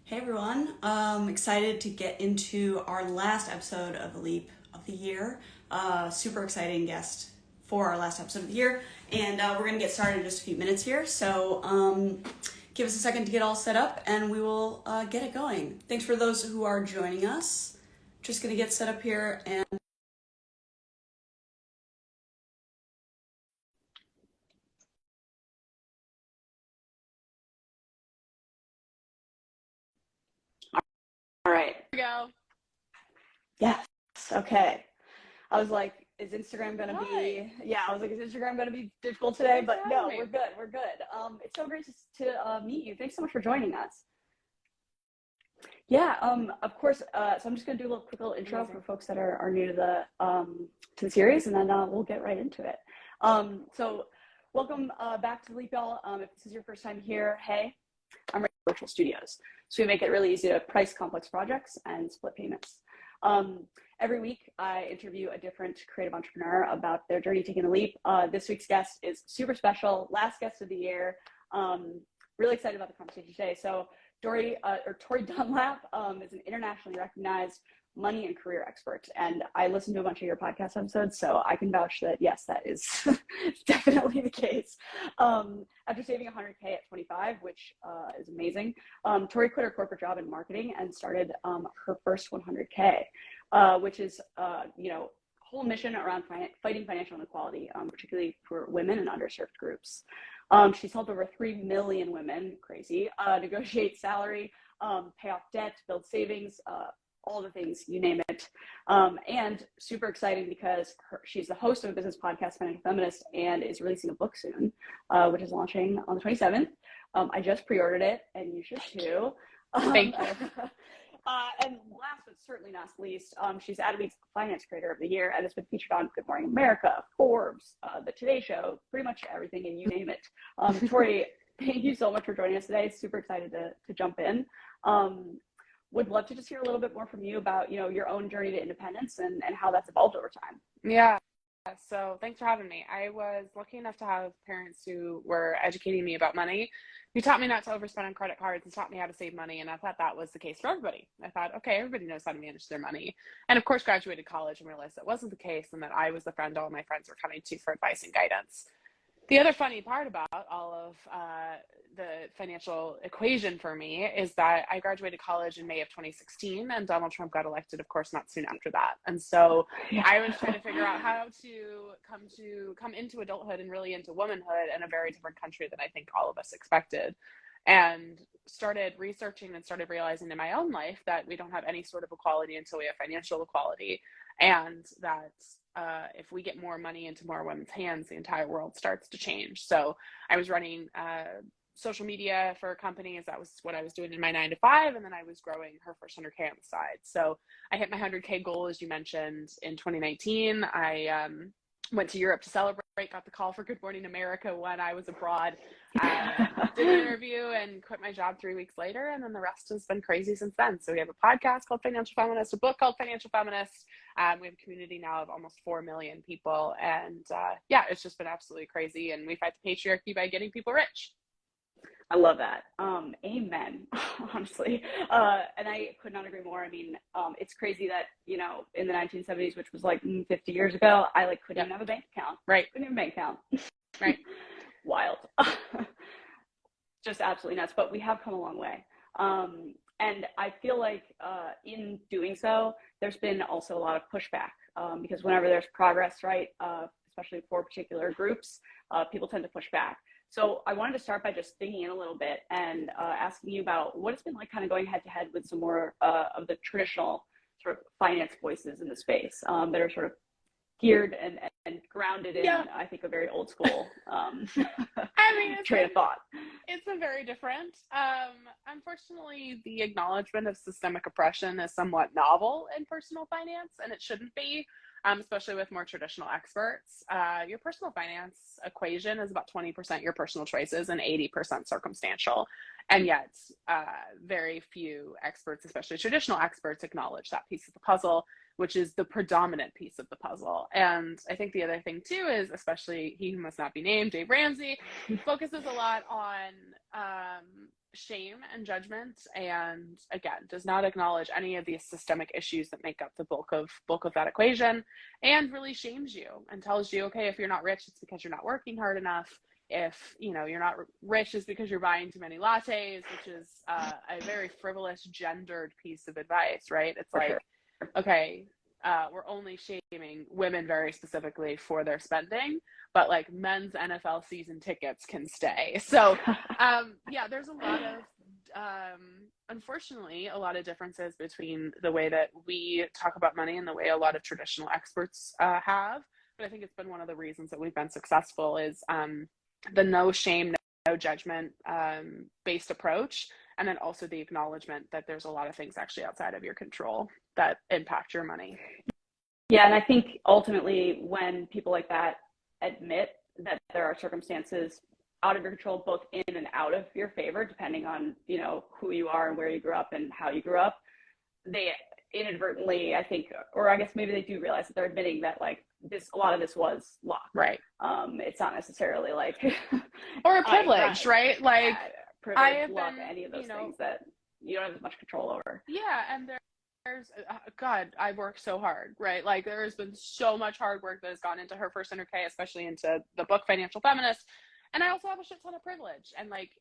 Hey everyone, excited to get into our last episode of The Leap of the Year. Super exciting guest for our last episode of the year, and we're going to get started in just a few minutes here. So give us a second to get all set up, and we will get it going. Thanks for those who are joining us. Just going to get set up here and all right. Here we go. Yes. Okay. I was like, is Instagram gonna be? Yeah, I was like, is Instagram gonna be difficult today? But no, we're good. We're good. It's so great to meet you. Thanks so much for joining us. Yeah. Of course. So I'm just gonna do a quick little intro for folks that are new to the series, and then we'll get right into it. So welcome back to Leap, y'all. If this is your first time here, hey, I'm Virtual Studios. So we make it really easy to price complex projects and split payments. Every week, I interview a different creative entrepreneur about their journey taking a leap. This week's guest is super special, last guest of the year. Really excited about the conversation today. So Tori Dunlap is an internationally recognized money and career expert. And I listened to a bunch of your podcast episodes, so I can vouch that, yes, that is definitely the case. After saving 100K at 25, which is amazing, Tori quit her corporate job in marketing and started her first 100K, which is, whole mission around fighting financial inequality, particularly for women and underserved groups. She's helped over 3 million women, crazy, negotiate salary, pay off debt, build savings, all the things, you name it. And super exciting because she's the host of a business podcast, Financial Feminist, and is releasing a book soon, which is launching on the 27th. I just pre-ordered it, and you should too. Thank you. And last but certainly not least, she's Adweek's Finance Creator of the Year and has been featured on Good Morning America, Forbes, The Today Show, pretty much everything, and you name it. Tori, thank you so much for joining us today. Super excited to jump in. Would love to just hear a little bit more from you about, your own journey to independence and how that's evolved over time. Yeah. So thanks for having me. I was lucky enough to have parents who were educating me about money, who taught me not to overspend on credit cards and taught me how to save money. And I thought that was the case for everybody. I thought, okay, everybody knows how to manage their money. And of course, graduated college and realized that wasn't the case and that I was the friend all my friends were coming to for advice and guidance. The other funny part about all of the financial equation for me is that I graduated college in May of 2016 and Donald Trump got elected, of course, not soon after that. And so I was trying to figure out how to come into adulthood and really into womanhood in a very different country than I think all of us expected. And started researching and started realizing in my own life that we don't have any sort of equality until we have financial equality. And that if we get more money into more women's hands, the entire world starts to change. So I was running social media for companies. That was what I was doing in my 9 to 5. And then I was growing her first 100K on the side. So I hit my 100K goal, as you mentioned, in 2019. I went to Europe to celebrate, got the call for Good Morning America when I was abroad, did an interview and quit my job 3 weeks later. And then the rest has been crazy since then. So we have a podcast called Financial Feminist, a book called Financial Feminist. We have a community now of almost 4 million people. And it's just been absolutely crazy. And we fight the patriarchy by getting people rich. I love that. Amen, honestly. And I could not agree more. I mean, it's crazy that, in the 1970s, which was like 50 years ago, I couldn't even have a bank account. Right. Couldn't even have a bank account. Right. Wild. Just absolutely nuts. But we have come a long way. And I feel like in doing so, there's been also a lot of pushback because whenever there's progress, right, especially for particular groups, people tend to push back. So I wanted to start by just digging in a little bit and asking you about what it's been like kind of going head to head with some more of the traditional sort of finance voices in the space that are sort of geared and grounded in, I think, a very old school train of thought. It's been very different. Unfortunately, the acknowledgement of systemic oppression is somewhat novel in personal finance, and it shouldn't be. Especially with more traditional experts. Your personal finance equation is about 20% your personal choices and 80% circumstantial. And yet very few experts, especially traditional experts, acknowledge that piece of the puzzle, which is the predominant piece of the puzzle. And I think the other thing too is, especially he who must not be named, Dave Ramsey, focuses a lot on shame and judgment, and again, does not acknowledge any of these systemic issues that make up the bulk of that equation, and really shames you and tells you, okay, if you're not rich, it's because you're not working hard enough. If you're not rich, it's because you're buying too many lattes, which is a very frivolous, gendered piece of advice, right? It's For like, sure. okay, we're only shaming women very specifically for their spending, but like men's NFL season tickets can stay. So yeah, there's a lot of unfortunately a lot of differences between the way that we talk about money and the way a lot of traditional experts have. But I think it's been one of the reasons that we've been successful is the no shame, no judgment based approach, and then also the acknowledgement that there's a lot of things actually outside of your control that impact your money. Yeah, and I think ultimately when people like that admit that there are circumstances out of your control, both in and out of your favor, depending on, who you are and where you grew up and how you grew up, they inadvertently, I think, or I guess maybe they do realize that they're admitting that like a lot of this was luck. Right. It's not necessarily like or a privilege, right? Like privilege, luck, any of those things that you don't have as much control over. Yeah, and there's God, I worked so hard, right? Like there has been so much hard work that has gone into her first 100K, especially into the book Financial Feminist. And I also have a shit ton of privilege, and like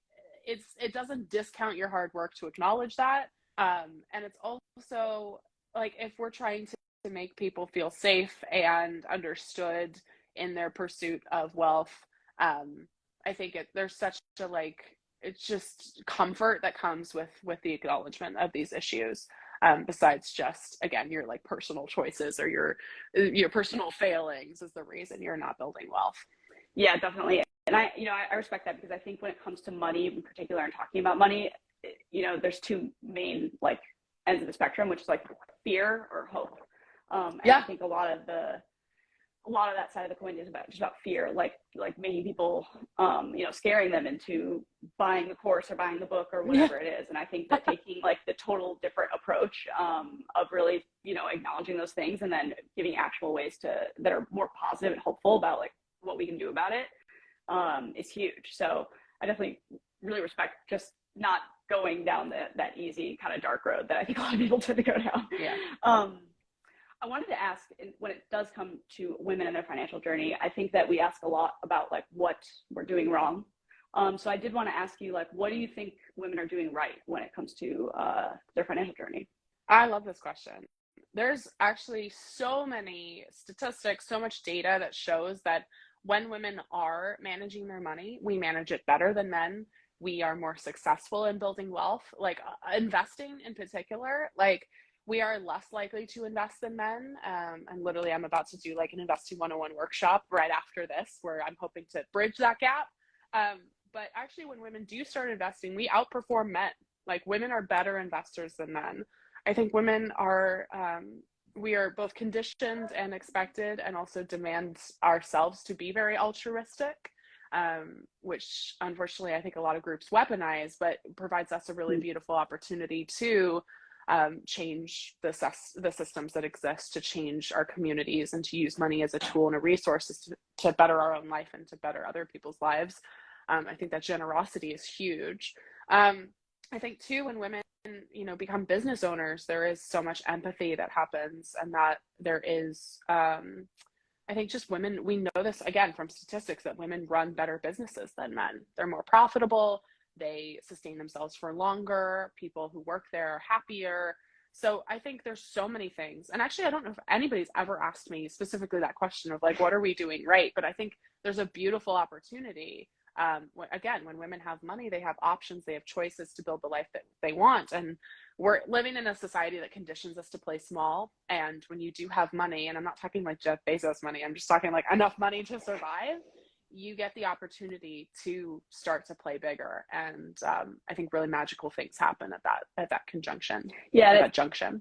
it doesn't discount your hard work to acknowledge that. And it's also like if we're trying to make people feel safe and understood in their pursuit of wealth, I think there's such a it's just comfort that comes with the acknowledgement of these issues, besides just, again, your like personal choices or your personal failings is the reason you're not building wealth. Yeah, definitely. And I respect that, because I think when it comes to money in particular and talking about money, there's two main like ends of the spectrum, which is like fear or hope. And I think a lot of that side of the coin is about fear, like making people, scaring them into buying the course or buying the book or whatever it is. And I think that taking like the total different approach of really, acknowledging those things and then giving actual ways that are more positive and hopeful about like what we can do about it is huge. So I definitely really respect just not going down that easy kind of dark road that I think a lot of people tend to go down. Yeah. I wanted to ask, when it does come to women and their financial journey, I think that we ask a lot about like what we're doing wrong. So I did want to ask you, like, what do you think women are doing right when it comes to their financial journey? I love this question. There's actually so many statistics, so much data that shows that when women are managing their money, we manage it better than men. We are more successful in building wealth, like investing in particular. Like we are less likely to invest than men. And literally I'm about to do like an investing 101 workshop right after this, where I'm hoping to bridge that gap. But actually when women do start investing, we outperform men. Like women are better investors than men. I think women are, we are both conditioned and expected, and also demand ourselves to be very altruistic, which unfortunately I think a lot of groups weaponize, but provides us a really beautiful opportunity to change the systems that exist, to change our communities, and to use money as a tool and a resource to better our own life and to better other people's lives. I think that generosity is huge. I think too, when women become business owners, there is so much empathy that happens, and that there is I think just women, we know this again from statistics, that women run better businesses than men. They're more profitable, they sustain themselves for longer, people who work there are happier. So I think there's so many things. And actually, I don't know if anybody's ever asked me specifically that question of like, what are we doing right? But I think there's a beautiful opportunity. When women have money, they have options, they have choices to build the life that they want. And we're living in a society that conditions us to play small. And when you do have money, and I'm not talking like Jeff Bezos money, I'm just talking like enough money to survive, you get the opportunity to start to play bigger. And I think really magical things happen at that conjunction. Yeah, that junction.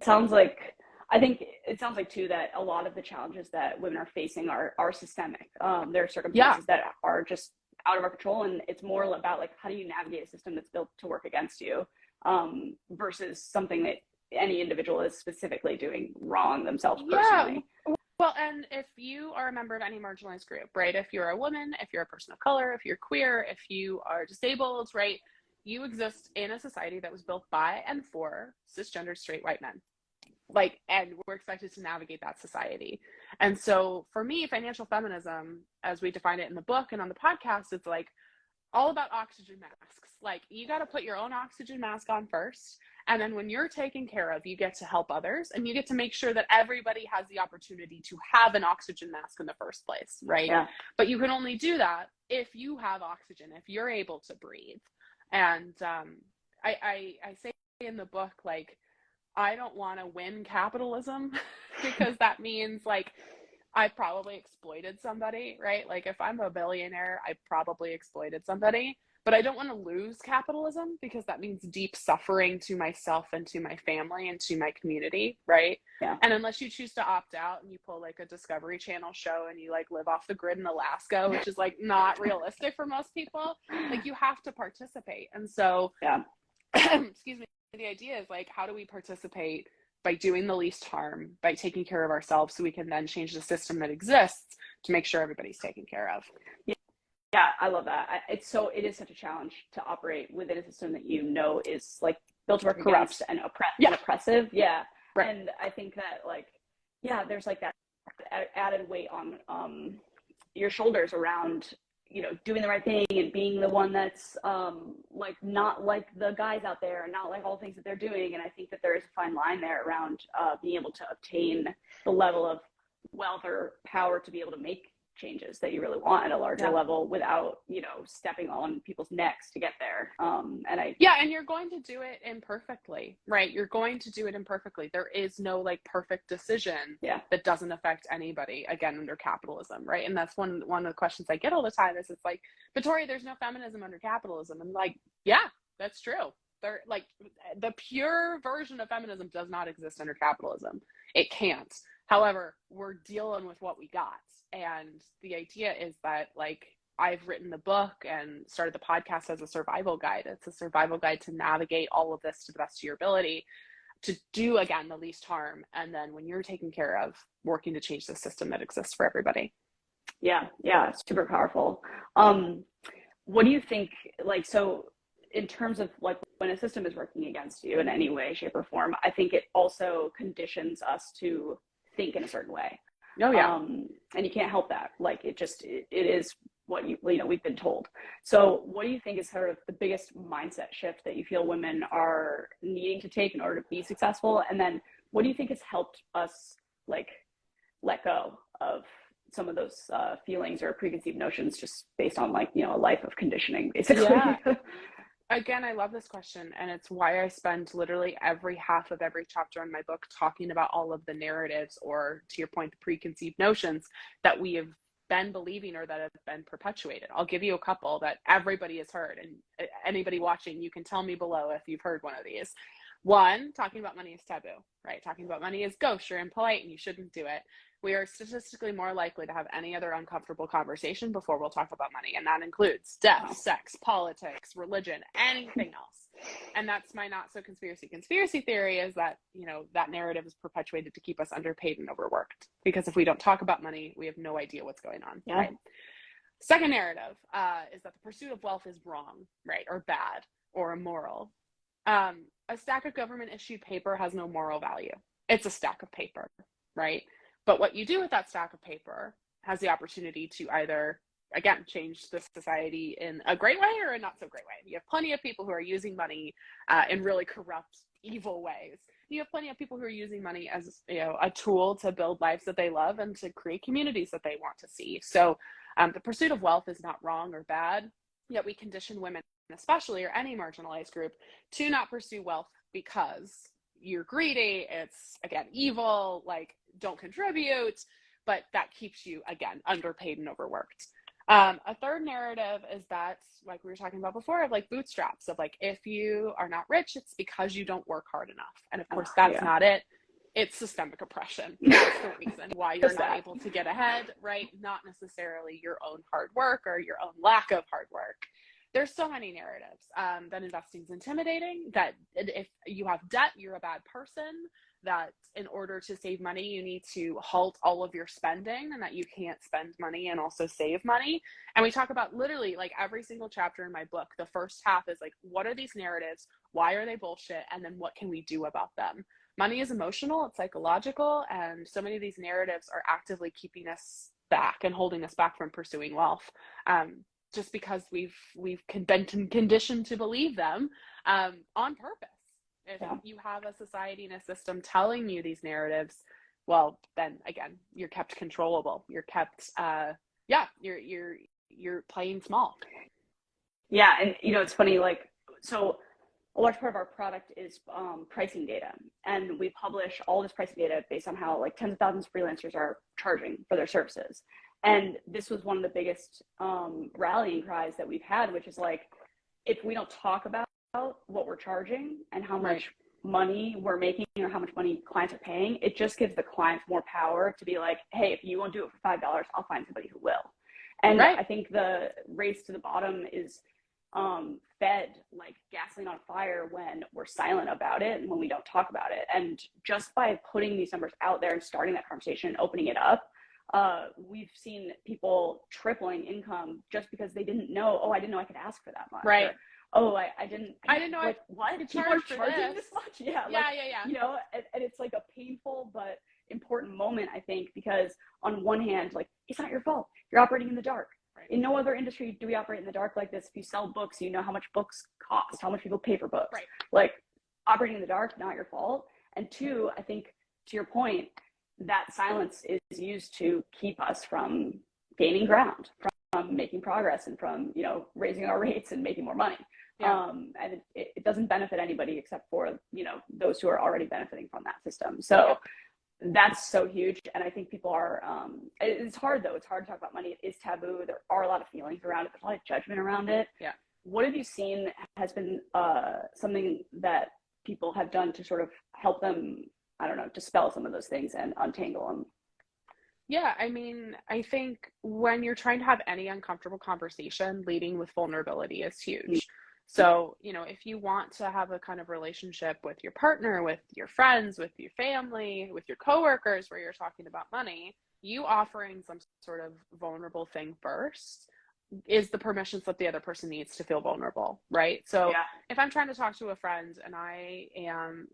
I think it sounds like too that a lot of the challenges that women are facing are systemic. There are circumstances that are just out of our control, and it's more about like, how do you navigate a system that's built to work against you, versus something that any individual is specifically doing wrong themselves personally. Well, and if you are a member of any marginalized group, right? If you're a woman, if you're a person of color, if you're queer, if you are disabled, right? you exist in a society that was built by and for cisgender straight white men. Like, and we're expected to navigate that society. And so for me, financial feminism, as we define it in the book and on the podcast, it's like all about oxygen masks. Like, you got to put your own oxygen mask on first. And then when you're taken care of, you get to help others, and you get to make sure that everybody has the opportunity to have an oxygen mask in the first place, right? Yeah. But you can only do that if you have oxygen, if you're able to breathe. And I say in the book, like, I don't want to win capitalism because that means, like, I probably exploited somebody, right? Like, if I'm a billionaire, I probably exploited somebody, but I don't want to lose capitalism because that means deep suffering to myself and to my family and to my community, right? Yeah. And unless you choose to opt out and you pull like a Discovery Channel show and you like live off the grid in Alaska, which is like not realistic for most people, like, you have to participate. And so, yeah. excuse me, the idea is like, how do we participate by doing the least harm, by taking care of ourselves, so we can then change the system that exists to make sure everybody's taken care of. Yeah, I love that. It is such a challenge to operate within a system that is like built to work against and oppressive. Yeah. Right. And I think that, like, yeah, there's like that added weight on your shoulders around, doing the right thing and being the one that's like not like the guys out there and not like all the things that they're doing. And I think that there is a fine line there around being able to obtain the level of wealth or power to be able to make changes that you really want at a larger level without, stepping on people's necks to get there. And you're going to do it imperfectly, right? You're going to do it imperfectly. There is no like perfect decision that doesn't affect anybody, again, under capitalism, right? And that's one of the questions I get all the time is, it's like, but Tori, there's no feminism under capitalism. And like, yeah, that's true. They're like, the pure version of feminism does not exist under capitalism. It can't. However, we're dealing with what we got. And the idea is that, like, I've written the book and started the podcast as a survival guide. It's a survival guide to navigate all of this to the best of your ability, to do, again, the least harm. And then when you're taken care of, working to change the system that exists for everybody. Yeah, super powerful. What do you think, like, so in terms of like when a system is working against you in any way, shape, or form, I think it also conditions us to think in a certain way. Oh yeah. And you can't help that. Like, it is what we've been told. So what do you think is sort of the biggest mindset shift that you feel women are needing to take in order to be successful? And then what do you think has helped us, like, let go of some of those feelings or preconceived notions just based on, like, a life of conditioning, basically? Yeah. Again, I love this question, and it's why I spend literally every half of every chapter in my book talking about all of the narratives, or, to your point, the preconceived notions that we have been believing or that have been perpetuated. I'll give you a couple that everybody has heard, and anybody watching, you can tell me below if you've heard one of these. One, talking about money is taboo, right? Talking about money is gauche or impolite, and you shouldn't do it. We are statistically more likely to have any other uncomfortable conversation before we'll talk about money. And that includes death, sex, politics, religion, anything else. And that's my not so conspiracy theory, is that, that narrative is perpetuated to keep us underpaid and overworked. Because if we don't talk about money, we have no idea what's going on, right? Second narrative is that the pursuit of wealth is wrong, right? Or bad or immoral. A stack of government issued paper has no moral value. It's a stack of paper, right? But what you do with that stack of paper has the opportunity to either, again, change the society in a great way or a not so great way. You have plenty of people who are using money in really corrupt, evil ways. You have plenty of people who are using money as, a tool to build lives that they love and to create communities that they want to see. So the pursuit of wealth is not wrong or bad, yet we condition women, especially, or any marginalized group, to not pursue wealth because you're greedy, it's, again, evil, like, don't contribute, but that keeps you, again, underpaid and overworked. A third narrative is that, like we were talking about before, of like bootstraps, of like, if you are not rich, it's because you don't work hard enough. And of course, that's not it. It's systemic oppression. That's the reason why you're not able to get ahead, right? Not necessarily your own hard work or your own lack of hard work. There's so many narratives that investing is intimidating, that if you have debt, you're a bad person, that in order to save money, you need to halt all of your spending, and that you can't spend money and also save money. And we talk about literally like every single chapter in my book. The first half is like, what are these narratives? Why are they bullshit? And then what can we do about them? Money is emotional, it's psychological, and so many of these narratives are actively keeping us back and holding us back from pursuing wealth. Just because we've been conditioned to believe them on purpose. If you have a society and a system telling you these narratives, well, then again, you're kept controllable. You're kept, you're playing small. Yeah, and it's funny, like, so a large part of our product is pricing data, and we publish all this pricing data based on how like tens of thousands of freelancers are charging for their services. And this was one of the biggest rallying cries that we've had, which is like, if we don't talk about what we're charging and how much money we're making or how much money clients are paying, it just gives the clients more power to be like, hey, if you won't do it for $5, I'll find somebody who will. And I think the race to the bottom is fed like gasoline on fire when we're silent about it and when we don't talk about it. And just by putting these numbers out there and starting that conversation and opening it up, we've seen people tripling income just because they didn't know, I didn't know I could ask for that much. Right. Or, I didn't know, like, what? People are charging this much? Yeah. Yeah. And it's like a painful but important moment, I think, because on one hand, like, it's not your fault. You're operating in the dark. Right. In no other industry do we operate in the dark like this. If you sell books, you know how much books cost, how much people pay for books. Right. Like, operating in the dark, not your fault. And two, I think, to your point, that silence is used to keep us from gaining ground, from making progress, and from, raising our rates and making more money. Yeah. And it doesn't benefit anybody except for, those who are already benefiting from that system. So that's so huge. And I think people are, it's hard though. It's hard to talk about money. It is taboo. There are a lot of feelings around it. There's a lot of judgment around it. Yeah. What have you seen has been something that people have done to sort of help them, I don't know, dispel some of those things and untangle them? Yeah, I mean, I think when you're trying to have any uncomfortable conversation, leading with vulnerability is huge. So, if you want to have a kind of relationship with your partner, with your friends, with your family, with your coworkers, where you're talking about money, you offering some sort of vulnerable thing first is the permission slip the other person needs to feel vulnerable, right? So if I'm trying to talk to a friend and I am,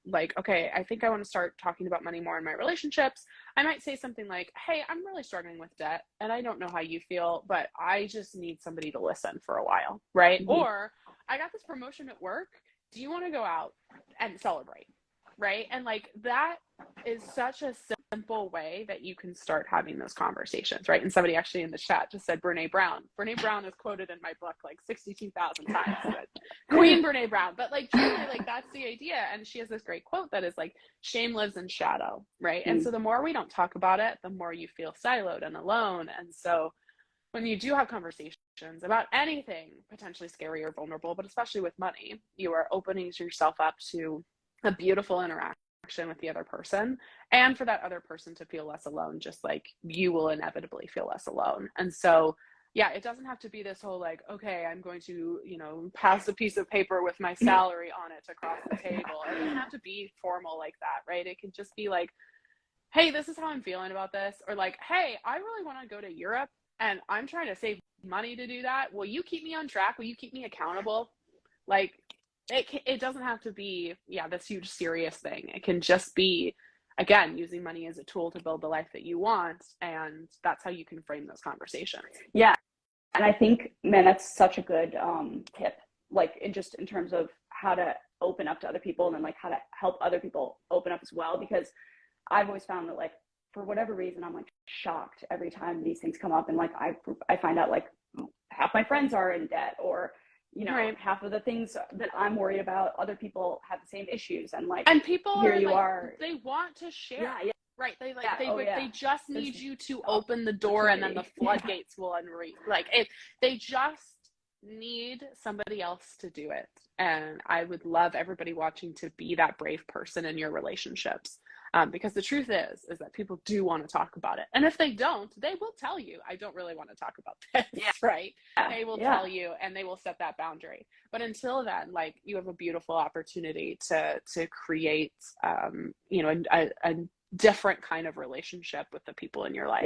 like, okay, I think I want to start talking about money more in my relationships, I might say something like, hey, I'm really struggling with debt and I don't know how you feel, but I just need somebody to listen for a while, right? Mm-hmm. Or I got this promotion at work. Do you want to go out and celebrate? Right? And like, that is such a simple way that you can start having those conversations, right? And somebody actually in the chat just said Brene Brown. Brene Brown is quoted in my book like 62,000 times. Queen Brene Brown. But like, truly, like, that's the idea. And she has this great quote that is like, shame lives in shadow, right? And so the more we don't talk about it, the more you feel siloed and alone. And so when you do have conversations about anything potentially scary or vulnerable, but especially with money, you are opening yourself up to a beautiful interaction with the other person, and for that other person to feel less alone, just like you will inevitably feel less alone. And so, it doesn't have to be this whole like, okay, I'm going to, pass a piece of paper with my salary on it across the table. It doesn't have to be formal like that, right? It can just be like, hey, this is how I'm feeling about this. Or like, hey, I really want to go to Europe and I'm trying to save money to do that. Will you keep me on track? Will you keep me accountable? Like, it doesn't have to be, this huge serious thing. It can just be, again, using money as a tool to build the life that you want. And that's how you can frame those conversations. Yeah. And I think, man, that's such a good tip, like in terms of how to open up to other people and then like how to help other people open up as well. Because I've always found that, like, for whatever reason, I'm like shocked every time these things come up. And like, I find out like half my friends are in debt, or half of the things that I'm worried about, other people have the same issues. And like, and people here are, you like, are. They want to share. Yeah. Right. They just need you to open the door and then the floodgates will unread. Like, they just need somebody else to do it. And I would love everybody watching to be that brave person in your relationships. Because the truth is that people do want to talk about it. And if they don't, they will tell you, I don't really want to talk about this, right? They will tell you, and they will set that boundary. But until then, like, you have a beautiful opportunity to create, a different kind of relationship with the people in your life.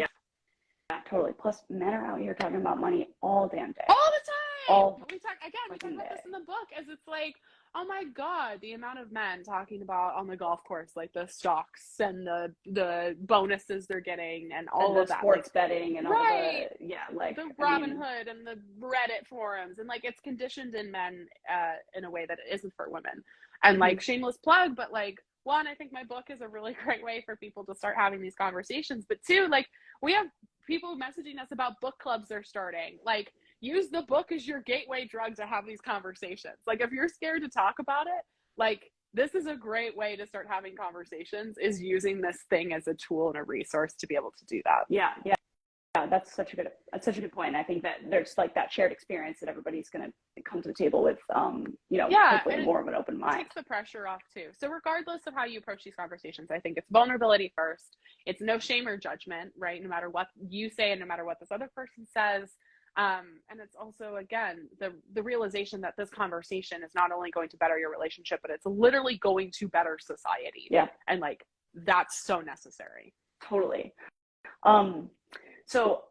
Yeah, totally. Plus, men are out here talking about money all damn day. All the time. We talk about this in the book, as it's like, oh my God, the amount of men talking about on the golf course, like the stocks and the bonuses they're getting and all of that. Sports betting and all the, the Robinhood and the Reddit forums. And like, it's conditioned in men in a way that it isn't for women. And like, shameless plug, but like, one, I think my book is a really great way for people to start having these conversations. But two, like, we have people messaging us about book clubs they're starting. Like, use the book as your gateway drug to have these conversations. Like, if you're scared to talk about it, like, this is a great way to start having conversations, is using this thing as a tool and a resource to be able to do that. Yeah. That's such a good point. And I think that there's like that shared experience that everybody's going to come to the table with, hopefully more of an open mind. It takes the pressure off too. So regardless of how you approach these conversations, I think it's vulnerability first. It's no shame or judgment, right? No matter what you say and no matter what this other person says. And it's also, again, the realization that this conversation is not only going to better your relationship, but it's literally going to better society. Yeah. And like, that's so necessary. Totally. So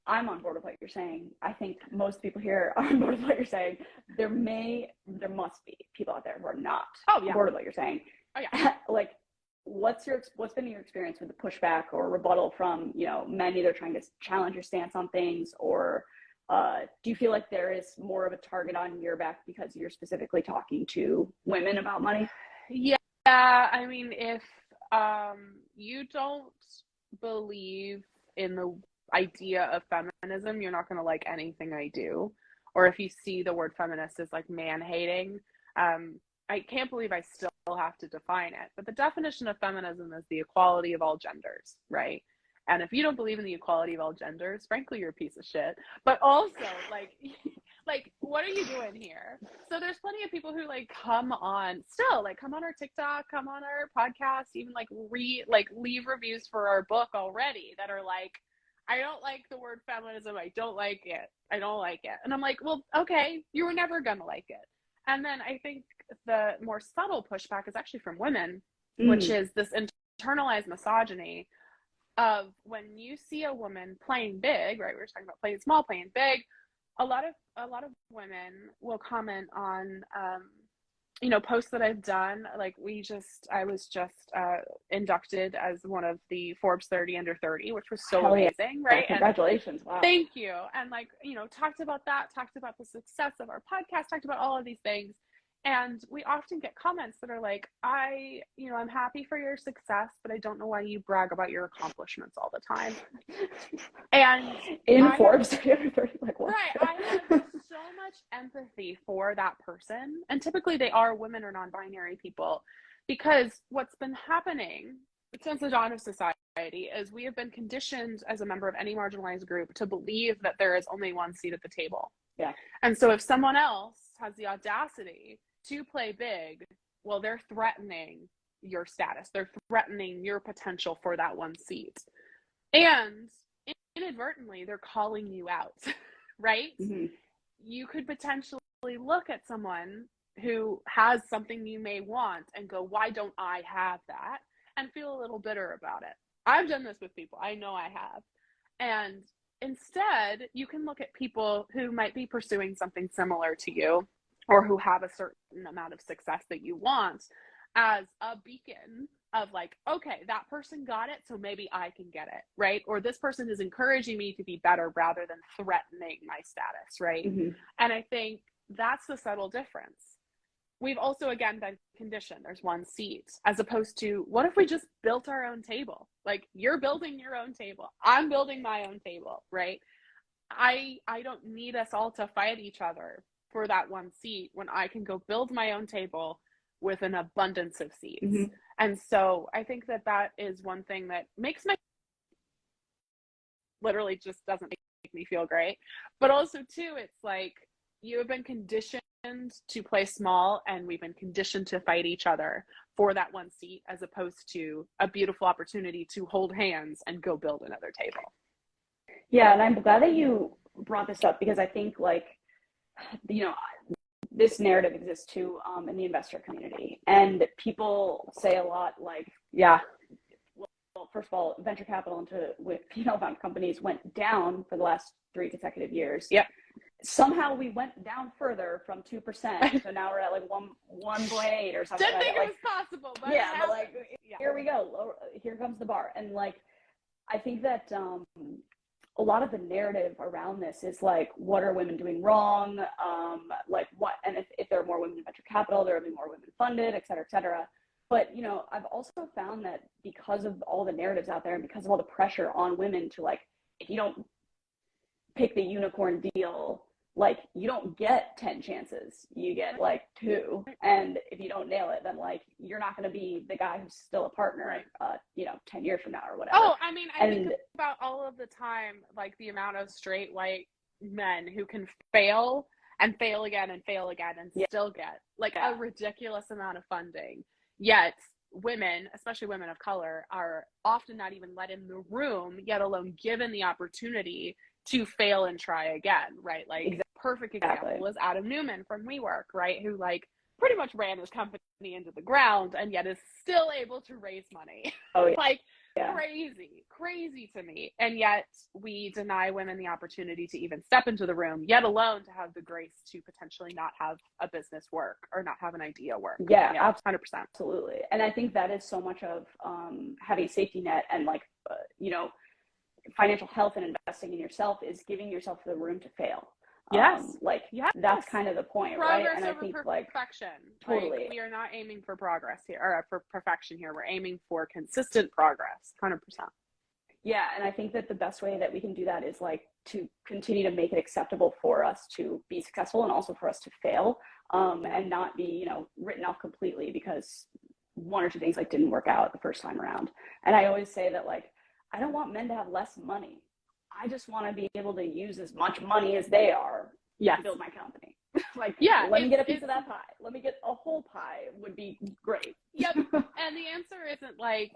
I'm on board with what you're saying. I think most people here are on board with what you're saying. There must be people out there who are not on board with what you're saying. Oh yeah. Like, what's been your experience with the pushback or rebuttal from, men either trying to challenge your stance on things, or do you feel like there is more of a target on your back because you're specifically talking to women about money? Yeah. I mean, if you don't believe in the idea of feminism, you're not going to like anything I do. Or if you see the word feminist as like man hating, I can't believe I still have to define it. But the definition of feminism is the equality of all genders, right? And if you don't believe in the equality of all genders, frankly, you're a piece of shit. But also, like, what are you doing here? So there's plenty of people who come on our TikTok, come on our podcast, even leave reviews for our book already that are like, I don't like the word feminism. I don't like it. And I'm like, well, okay, you were never going to like it. And then I think the more subtle pushback is actually from women, which is this internalized misogyny of when you see a woman playing big, right? We were talking about playing small, playing big. A lot of women will comment on, posts that I've done. Like I was just inducted as one of the Forbes 30 under 30, which was so amazing, right? Congratulations. Wow. Thank you. And talked about that, talked about the success of our podcast, talked about all of these things. And we often get comments that are like, I'm happy for your success, but I don't know why you brag about your accomplishments all the time. And Forbes 30, like what? Right. I have so much empathy for that person. And typically they are women or non-binary people, because what's been happening since the dawn of society is we have been conditioned as a member of any marginalized group to believe that there is only one seat at the table. Yeah. And so if someone else has the audacity to play big, well, they're threatening your status. They're threatening your potential for that one seat. And inadvertently, they're calling you out, right? Mm-hmm. You could potentially look at someone who has something you may want and go, why don't I have that? And feel a little bitter about it. I've done this with people. I know I have. And instead, you can look at people who might be pursuing something similar to you, or who have a certain amount of success that you want, as a beacon of like, okay, that person got it, so maybe I can get it, right? Or this person is encouraging me to be better rather than threatening my status, right? Mm-hmm. And I think that's the subtle difference. We've also, again, been conditioned. There's one seat, as opposed to, what if we just built our own table? Like, you're building your own table. I'm building my own table, right? I don't need us all to fight each other for that one seat when I can go build my own table with an abundance of seats. Mm-hmm. And so I think that is one thing that makes my literally just doesn't make me feel great. But also too, it's like, you have been conditioned to play small, and we've been conditioned to fight each other for that one seat, as opposed to a beautiful opportunity to hold hands and go build another table. Yeah, and I'm glad that you brought this up, because I think, like, you know, this narrative exists too in the investor community, and people say a lot like, yeah, well, first of all, venture capital with female-founded companies went down for the last 3 consecutive years. Yep. Somehow we went down further from 2%, so now we're at like 1.8 or something. Didn't think like, it was possible, but yeah, but like, here we go. Here comes the bar, and like, I think that a lot of the narrative around this is like, what are women doing wrong? Like what, and if there are more women in venture capital, there will be more women funded, et cetera, et cetera. But, you know, I've also found that because of all the narratives out there and because of all the pressure on women to, like, if you don't pick the unicorn deal, like, you don't get 10 chances, you get like 2. And if you don't nail it, then like, you're not going to be the guy who's still a partner, you know, 10 years from now or whatever. Oh, I mean, I think about all of the time, like the amount of straight white men who can fail and fail again and fail again and still get like a ridiculous amount of funding. Yet women, especially women of color, are often not even let in the room, yet alone given the opportunity to fail and try again, right? Like, perfect example was Adam Newman from WeWork, right? Who like pretty much ran his company into the ground and yet is still able to raise money. Oh, yeah. Like, crazy to me. And yet we deny women the opportunity to even step into the room, yet alone to have the grace to potentially not have a business work or not have an idea work. Yeah, 100%. Absolutely. And I think that is so much of having a safety net and like, you know, financial health and investing in yourself is giving yourself the room to fail. That's kind of the point, progress, right? And over I think perfection. Totally. Like, we are not aiming for progress here or for perfection here. We're aiming for consistent progress. 100%. Yeah, and I think that the best way that we can do that is like to continue to make it acceptable for us to be successful and also for us to fail, and not be, you know, written off completely because 1 or 2 things like didn't work out the first time around. And I always say that, like, I don't want men to have less money. I just want to be able to use as much money as they are to build my company. Like, let me get a piece of that pie. Let me get a whole pie would be great. Yep. And the answer isn't like,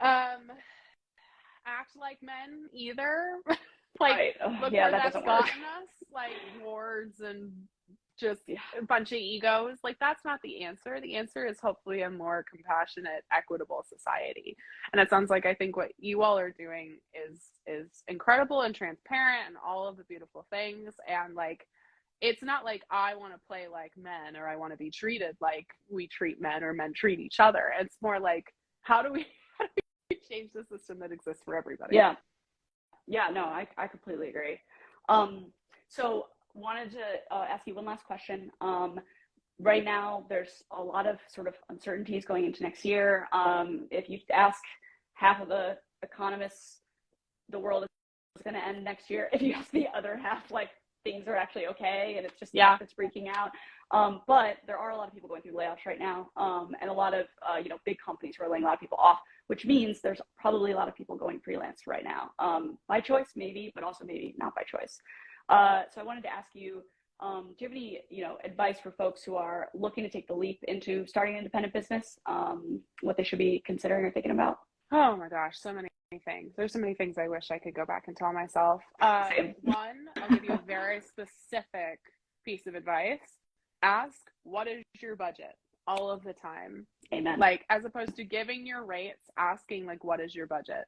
act like men either. Like, look where that's gotten us. Like, wars and just a bunch of egos. Like, that's not the answer. The answer is hopefully a more compassionate, equitable society. And it sounds like, I think what you all are doing is incredible and transparent and all of the beautiful things. And like, it's not like I want to play like men or I want to be treated like we treat men or men treat each other. It's more like, how do we change the system that exists for everybody? Yeah, no, I completely agree. So wanted to ask you one last question. Right now, there's a lot of sort of uncertainties going into next year. If you ask half of the economists, the world is going to end next year. If you ask the other half, like, things are actually okay, and it's just it's freaking out. But there are a lot of people going through layoffs right now, and a lot of you know, big companies who are laying a lot of people off, which means there's probably a lot of people going freelance right now, by choice maybe, but also maybe not by choice. So I wanted to ask you, do you have any, you know, advice for folks who are looking to take the leap into starting an independent business, what they should be considering or thinking about? Oh my gosh, so many things. There's so many things I wish I could go back and tell myself. One, I'll give you a very specific piece of advice. Ask, what is your budget? All of the time. Amen. Like, as opposed to giving your rates, asking, like, what is your budget?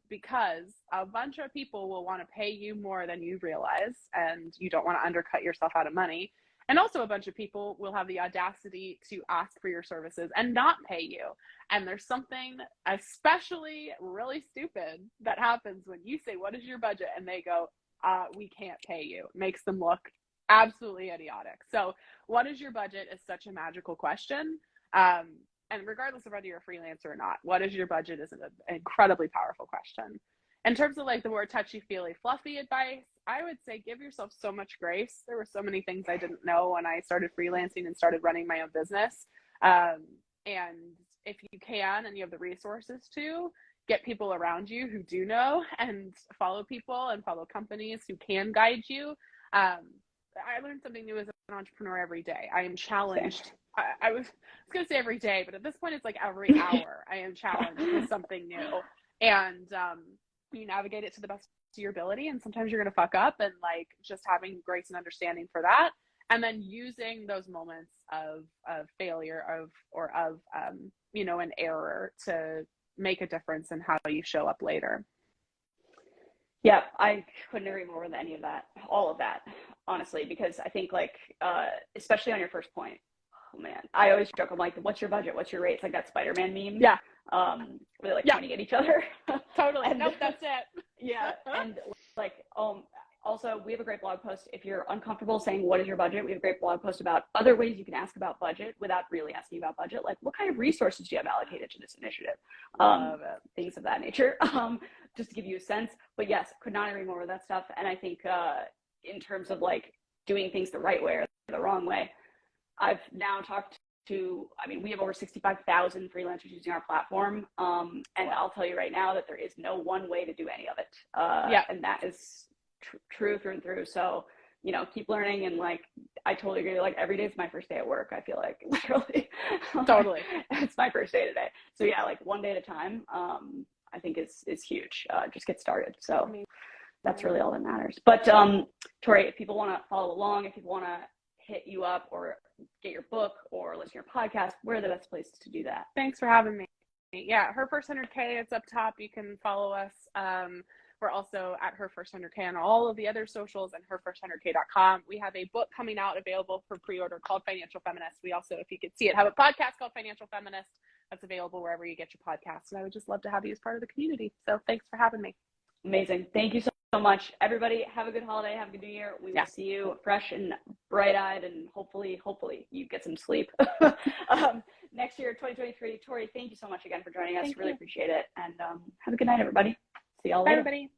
Because a bunch of people will want to pay you more than you realize, and you don't want to undercut yourself out of money. And also a bunch of people will have the audacity to ask for your services and not pay you. And there's something especially really stupid that happens when you say, what is your budget? And they go, we can't pay you. It makes them look absolutely idiotic. So what is your budget is such a magical question. And regardless of whether you're a freelancer or not, what is your budget is an incredibly powerful question. In terms of like the more touchy-feely, fluffy advice, I would say give yourself so much grace. There were so many things I didn't know when I started freelancing and started running my own business. And if you can and you have the resources to, get people around you who do know, and follow people and follow companies who can guide you. I learn something new as an entrepreneur every day. I am challenged. I was going to say every day, but at this point it's like every hour I am challenged with something new. And you navigate it to the best of your ability. And sometimes you're going to fuck up, and like just having grace and understanding for that. And then using those moments of failure or an error to make a difference in how you show up later. Yeah, I couldn't agree more with any of that, all of that, honestly, because I think like, especially on your first point, oh man, I always joke, I'm like, what's your budget? What's your rate? It's like that Spider-Man meme. Yeah. Where they're like pointing at each other. Totally. And, nope, that's it. Yeah. And like, also, we have a great blog post. If you're uncomfortable saying what is your budget, we have a great blog post about other ways you can ask about budget without really asking about budget. Like, what kind of resources do you have allocated to this initiative? Things of that nature, just to give you a sense. But yes, could not agree more with that stuff. And I think in terms of like doing things the right way or the wrong way, I've now talked to, we have over 65,000 freelancers using our platform. And I'll tell you right now that there is no one way to do any of it. And that is true through and through. So, keep learning. And like, I totally agree. Like every day is my first day at work. I feel like literally, totally, it's my first day today. So yeah, like one day at a time, I think is huge. Just get started. So that's really all that matters. But Tori, if people want to follow along, if people want to hit you up or get your book or listen to your podcast, where are the best places to do that? Thanks for having me. Yeah, Her First 100K, it's up top. You can follow us. We're also at Her First 100K on all of the other socials and herfirst100k.com. We have a book coming out available for pre-order called Financial Feminist. We also, if you could see it, have a podcast called Financial Feminist that's available wherever you get your podcasts. And I would just love to have you as part of the community. So thanks for having me. Amazing. Thank you so much. Everybody, have a good holiday. Have a good new year. We will see you fresh and bright-eyed, and hopefully you get some sleep. Next year, 2023. Tori, thank you so much again for joining us. Really appreciate it. And have a good night, everybody. See y'all later. Bye, everybody.